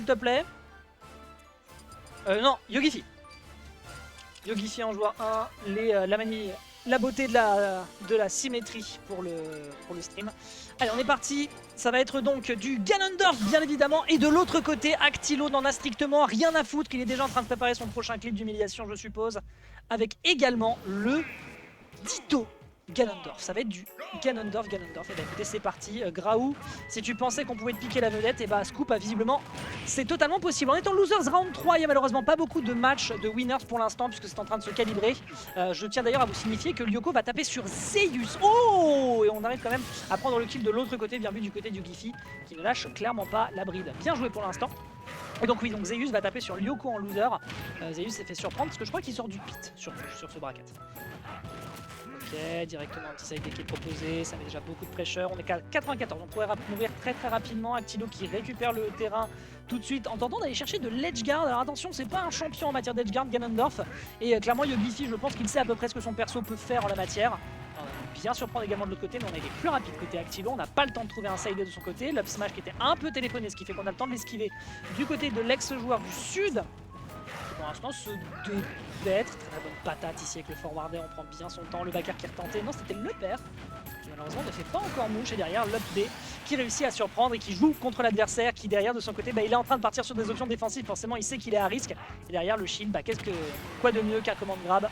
te plaît. Non, Yogifi. Yogifi en joueur 1, la manie, la beauté de la symétrie pour le stream. Allez, on est parti. Ça va être donc du Ganondorf, bien évidemment. Et de l'autre côté, Actilo n'en a strictement rien à foutre, qu'il est déjà en train de préparer son prochain clip d'humiliation, je suppose. Avec également le Ditto Ganondorf. Ça va être du Ganondorf. Et bah écoutez, c'est parti. Graou, si tu pensais qu'on pouvait te piquer la vedette, et bah Scoop a visiblement, c'est totalement possible. On est en Losers Round 3, il n'y a malheureusement pas beaucoup de matchs de winners pour l'instant, puisque c'est en train de se calibrer. Je tiens d'ailleurs à vous signifier que Lyoko va taper sur Zeus. Oh, et on arrive quand même à prendre le kill de l'autre côté, bien vu du côté du Gifi, qui ne lâche clairement pas la bride. Bien joué pour l'instant. Et donc oui, donc Zeus va taper sur Lyoko en loser. Zeus s'est fait surprendre, parce que je crois qu'il sort du pit sur ce bracket. Ok, directement un petit side deck qui est proposé, ça met déjà beaucoup de pressure. On est qu'à 94, on pourrait mourir très rapidement. Actilo qui récupère le terrain tout de suite en tentant d'aller chercher de l'edgeguard. Alors attention, c'est pas un champion en matière d'edgeguard, Ganondorf. Et clairement, Yogifi, je pense qu'il sait à peu près ce que son perso peut faire en la matière. Bien surprendre également de l'autre côté, mais on a été plus rapide côté Actilo. On n'a pas le temps de trouver un side de son côté. L'up smash qui était un peu téléphoné, ce qui fait qu'on a le temps de l'esquiver du côté de l'ex-joueur du sud. Pour l'instant, ce devait être très bonne patate ici avec le forwarder, on prend bien son temps. Le backer qui est retenté, non, c'était le père qui malheureusement ne fait pas encore mouche. Et derrière, l'up B qui réussit à surprendre et qui joue contre l'adversaire qui derrière de son côté, bah, il est en train de partir sur des options défensives. Forcément, il sait qu'il est à risque. Et derrière, le shield, bah, quoi de mieux qu'un command grab.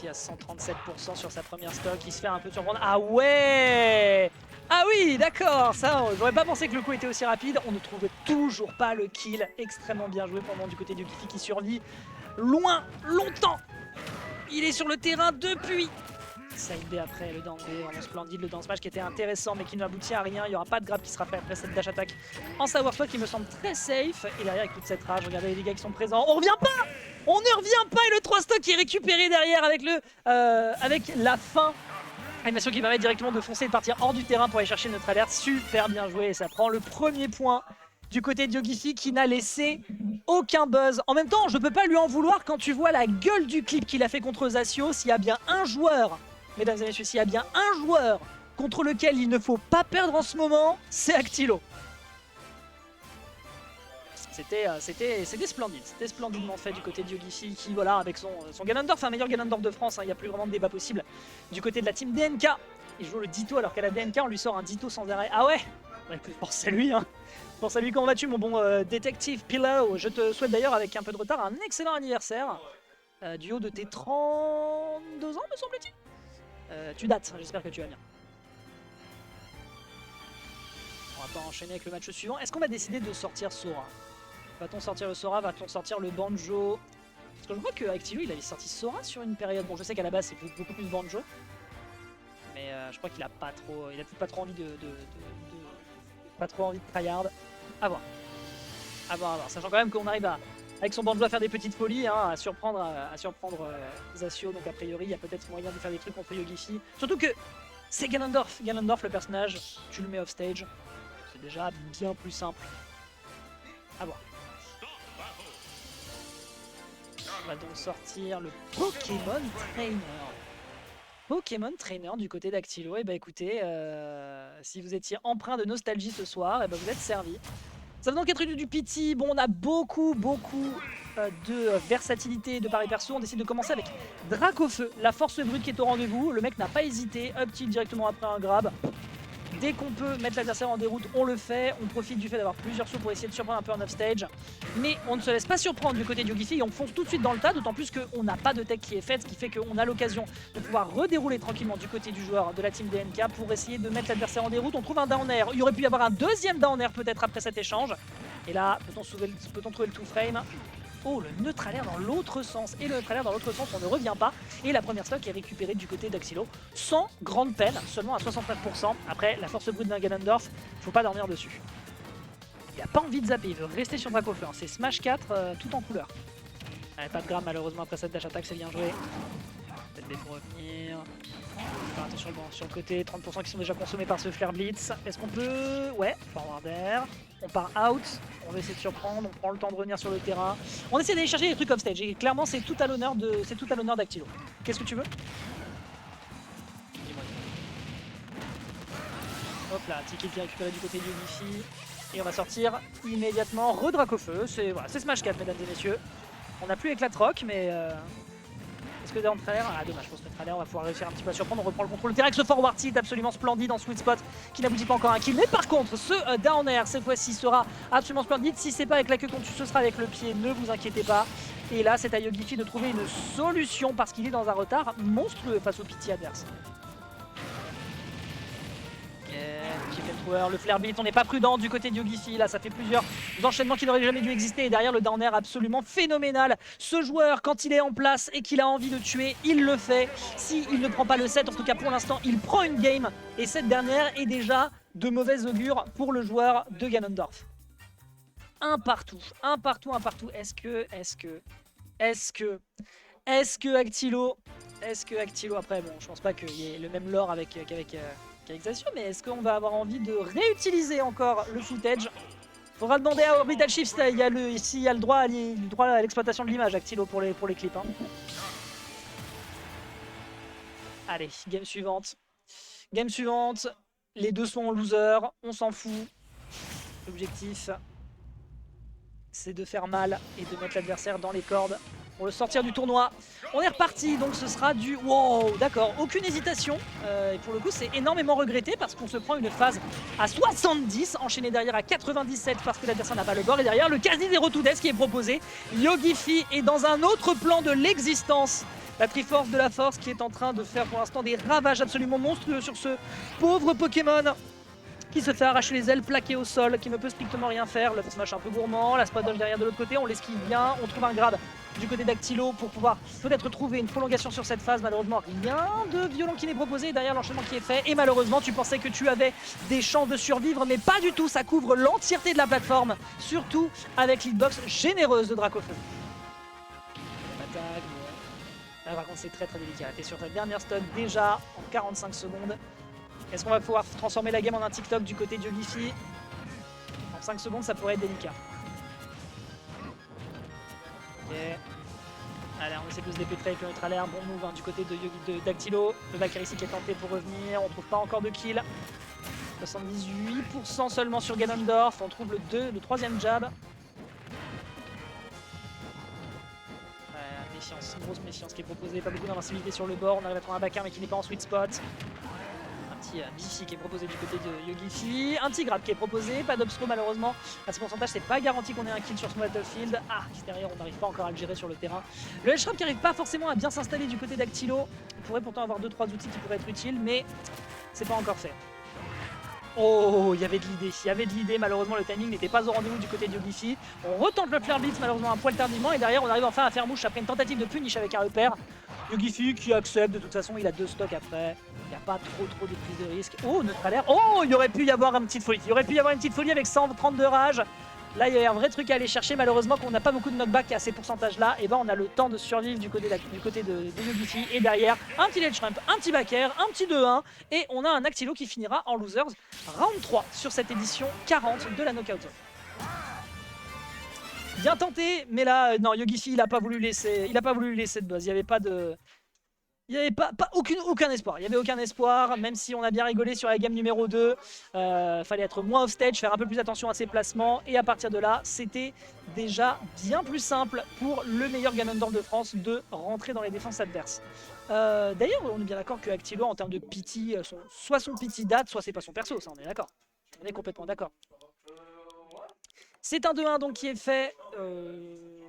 Il est à 137% sur sa première stock, il se fait un peu surprendre. Ah ouais! Ah oui, d'accord, ça, j'aurais pas pensé que le coup était aussi rapide. On ne trouve toujours pas le kill. Extrêmement bien joué pour le moment du côté du Gifi qui survit longtemps. Il est sur le terrain depuis. Side B après le down B, vraiment splendide. Le down smash qui était intéressant mais qui n'aboutit à rien. Il n'y aura pas de grab qui sera fait après cette dash attack en Sour Spot qui me semble très safe. Et derrière, avec toute cette rage, regardez les dégâts qui sont présents. On revient pas! On ne revient pas! Et le 3 stock qui est récupéré derrière avec la fin. Animation qui permet directement de foncer et de partir hors du terrain pour aller chercher notre alerte. Super bien joué et ça prend le premier point du côté de Yogifi qui n'a laissé aucun buzz. En même temps, je peux pas lui en vouloir quand tu vois la gueule du clip qu'il a fait contre Zasio. S'il y a bien un joueur, mesdames et messieurs, s'il y a bien un joueur contre lequel il ne faut pas perdre en ce moment, c'est Actilo. C'était splendide, c'était splendidement fait du côté de Yogifi qui, voilà, avec son Ganondorf, un meilleur Ganondorf de France, il n'y a plus vraiment de débat possible. Du côté de la team DNK, il joue le Ditto alors qu'à la DNK on lui sort un Ditto sans arrêt. Ah ouais, pense à lui, hein. Pense à lui, comment vas-tu mon bon détective Pillow? Je te souhaite d'ailleurs avec un peu de retard un excellent anniversaire, du haut de tes 32 ans me semble-t-il. Tu dates, j'espère que tu vas bien. On va pas enchaîner avec le match suivant. Est-ce qu'on va décider de sortir Sora? Va-t-on sortir le Sora? Va-t-on sortir le Banjo? Parce que je crois que Actilo il avait sorti Sora sur une période. Bon, je sais qu'à la base c'est beaucoup plus Banjo, mais je crois qu'il a pas trop, pas trop envie pas trop envie de tryhard. À voir. Sachant quand même qu'on arrive avec son Banjo à faire des petites folies, hein, à surprendre Zasio. Donc a priori il y a peut-être moyen de faire des trucs contre Yogifi. Surtout que c'est Ganondorf le personnage. Tu le mets off stage, c'est déjà bien plus simple. À voir. On va donc sortir le Pokémon Trainer. Pokémon Trainer du côté d'Actilo. Et bah écoutez, si vous étiez empreint de nostalgie ce soir, et bah vous êtes servi. Ça va donc être du pity. Bon, on a beaucoup de versatilité de paris perso. On décide de commencer avec Dracofeu, la force brute qui est au rendez-vous. Le mec n'a pas hésité, up tilt directement après un grab. Dès qu'on peut mettre l'adversaire en déroute, on le fait. On profite du fait d'avoir plusieurs sauts pour essayer de surprendre un peu en offstage. Mais on ne se laisse pas surprendre du côté de Yogifi et on fonce tout de suite dans le tas, d'autant plus qu'on n'a pas de tech qui est faite, ce qui fait qu'on a l'occasion de pouvoir redérouler tranquillement du côté du joueur de la team DNK pour essayer de mettre l'adversaire en déroute. On trouve un down air. Il y aurait pu y avoir un deuxième down air peut-être après cet échange. Et là, peut-on trouver le two frame? Oh, le neutralaire dans l'autre sens. Et le neutralaire dans l'autre sens, on ne revient pas. Et la première stock est récupérée du côté d'Actilo sans grande peine, seulement à 69%. Après, la force brute d'un Ganondorf, faut pas dormir dessus. Il n'a pas envie de zapper, il veut rester sur Dracofeu. C'est Smash 4 tout en couleur. Pas de grab malheureusement après cette dash attack, c'est bien joué. Peut-être B pour revenir. Faire attention sur le côté, 30% qui sont déjà consommés par ce Flare Blitz. Est-ce qu'on peut... Ouais, forwarder. On part out, on va essayer de surprendre, on prend le temps de revenir sur le terrain. On essaie d'aller chercher des trucs offstage et clairement c'est tout à l'honneur d'Actilo. Qu'est-ce que tu veux? Dis-moi. Hop là, ticket qui est récupéré du côté de Yogifi. Et on va sortir immédiatement Redracofeu. C'est voilà, Smash 4, mesdames et messieurs. On n'a plus Éclat Rock, mais... Est-ce que d'entre l'air, ah dommage, faut se mettre à l'air, on va pouvoir réussir un petit peu à surprendre, on reprend le contrôle du terrain avec ce forward tilt absolument splendide en sweet spot qui n'aboutit pas encore à un kill. Mais par contre, ce down air cette fois-ci sera absolument splendide. Si c'est pas avec la queue qu'on tue, ce sera avec le pied, ne vous inquiétez pas. Et là, c'est à Yogifi de trouver une solution parce qu'il est dans un retard monstrueux face au pitié adverse. Le flare beat, on n'est pas prudent du côté de Yogifi, là ça fait plusieurs enchaînements qui n'auraient jamais dû exister et derrière le down air absolument phénoménal. Ce joueur, quand il est en place et qu'il a envie de tuer, il le fait. S'il ne prend pas le set, en tout cas pour l'instant, il prend une game et cette dernière est déjà de mauvaise augure pour le joueur de Ganondorf. Un partout. Est-ce que Actilo, après bon, je pense pas qu'il y ait le même lore qu'avec Zacian, mais est-ce qu'on va avoir envie de réutiliser encore le footage? Faudra demander à Orbital Shift s'il y a le droit à l'exploitation de l'image, Actilo, pour les clips. Hein. Allez, game suivante. Les deux sont en loser, on s'en fout. L'objectif, c'est de faire mal et de mettre l'adversaire dans les cordes pour le sortir du tournoi. On est reparti, donc ce sera du... Wow, d'accord, aucune hésitation. Et pour le coup, c'est énormément regretté parce qu'on se prend une phase à 70, enchaîné derrière à 97 parce que l'adversaire n'a pas le bord. Et derrière, le quasi zero to death qui est proposé. Yogifi est dans un autre plan de l'existence. La Triforce de la Force qui est en train de faire pour l'instant des ravages absolument monstrueux sur ce pauvre Pokémon qui se fait arracher les ailes, plaqué au sol, qui ne peut strictement rien faire. Le smash un peu gourmand, la spot dodge derrière de l'autre côté, on l'esquive bien, on trouve un grab du côté d'Actilo pour pouvoir peut-être trouver une prolongation sur cette phase. Malheureusement, rien de violent qui n'est proposé derrière l'enchaînement qui est fait. Et malheureusement, tu pensais que tu avais des chances de survivre, mais pas du tout. Ça couvre l'entièreté de la plateforme, surtout avec l'hitbox généreuse de Dracofeu. Attaque. Là, par contre, c'est très délicat. T'es sur ta dernière stock déjà en 45 secondes. Est-ce qu'on va pouvoir transformer la game en un TikTok du côté de Yogifi? En 5 secondes, ça pourrait être délicat. Ok. Allez, on essaie de se dépêtrer avec le neutre à l'air. Bon move hein, du côté d'Actilo. Le Valkyrie ici qui est tenté pour revenir. On trouve pas encore de kill. 78% seulement sur Ganondorf. On trouve le troisième jab. Méfiance, une grosse méfiance qui est proposée. Pas beaucoup d'invincibilité sur le bord. On arrive à trouver un backer mais qui n'est pas en sweet spot. Bifi qui est proposé du côté de Yogifi, un petit grab qui est proposé, pas d'obstro malheureusement, à ce pourcentage c'est pas garanti qu'on ait un kill sur ce battlefield. Ah, derrière on n'arrive pas encore à le gérer sur le terrain. Le H-Trap qui n'arrive pas forcément à bien s'installer du côté d'Actilo, il pourrait pourtant avoir 2-3 outils qui pourraient être utiles, mais c'est pas encore fait. Oh, il y avait de l'idée, malheureusement le timing n'était pas au rendez-vous du côté de Yogifi. On retente le flare blitz malheureusement un poil tardivement et derrière on arrive enfin à faire mouche après une tentative de punish avec un repère. Yogifi qui accepte, de toute façon il a 2 stocks après, il n'y a pas trop de prise de risque. Oh, neutre alert, oh, il aurait pu y avoir une petite folie, avec 130 de rage. Là il y a un vrai truc à aller chercher, malheureusement qu'on n'a pas beaucoup de knockback à ces pourcentages là, et ben on a le temps de survivre du côté de Yogifi, et derrière un petit ledge ramp, un petit backer, un petit 2-1, et on a un Actilo qui finira en losers, round 3 sur cette édition 40 de la Knockout Zone. Bien tenté, mais là, non, Yogifi, il a pas voulu laisser de buzz. Il n'y avait pas de... Il n'y avait aucun espoir. Il n'y avait aucun espoir, même si on a bien rigolé sur la game numéro 2. Fallait être moins off-stage, faire un peu plus attention à ses placements. Et à partir de là, c'était déjà bien plus simple pour le meilleur Ganondorf de France de rentrer dans les défenses adverses. D'ailleurs, on est bien d'accord que Actilo, en termes de pity, soit son pity date, soit c'est pas son perso, ça on est d'accord. On est complètement d'accord. C'est un 2-1 donc qui est fait,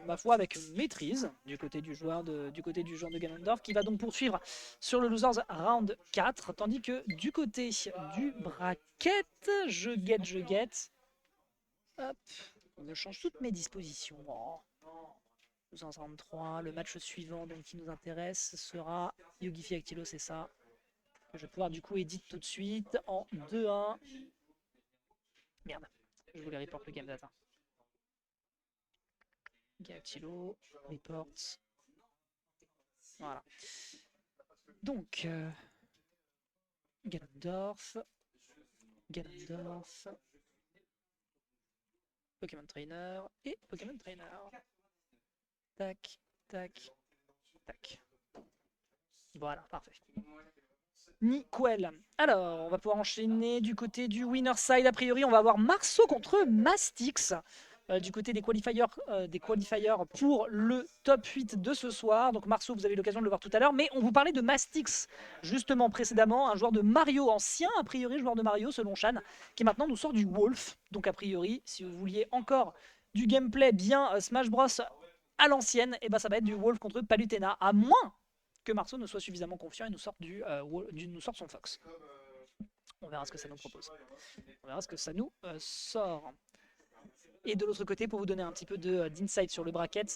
ma foi, avec maîtrise du côté du joueur de Ganondorf, qui va donc poursuivre sur le Losers Round 4, tandis que du côté du bracket, je guette. Hop, je change toutes mes dispositions. Oh. Losers Round 3, le match suivant donc, qui nous intéresse sera Yogifi Actilo, c'est ça. Que je vais pouvoir du coup éditer tout de suite en 2-1. Merde, je voulais report le game data. Actilo, reports. Voilà. Donc, Ganondorf, Pokémon Trainer et Pokémon Trainer. Tac, tac, tac. Voilà, parfait. ni Quell. Alors, on va pouvoir enchaîner du côté du winner side. A priori, on va avoir Marceau contre Mastix. Du côté des qualifiers pour le top 8 de ce soir. Donc Marceau, vous avez l'occasion de le voir tout à l'heure. Mais on vous parlait de Mastix, justement précédemment, un joueur de Mario, ancien a priori joueur de Mario selon Shan, qui maintenant nous sort du Wolf. Donc a priori, si vous vouliez encore du gameplay bien Smash Bros à l'ancienne, et ben ça va être du Wolf contre Palutena, à moins que Marceau ne soit suffisamment confiant et nous sorte, nous sorte son Fox. On verra ce que ça nous propose. On verra ce que ça nous sort. Et de l'autre côté, pour vous donner un petit peu d'insight sur le bracket,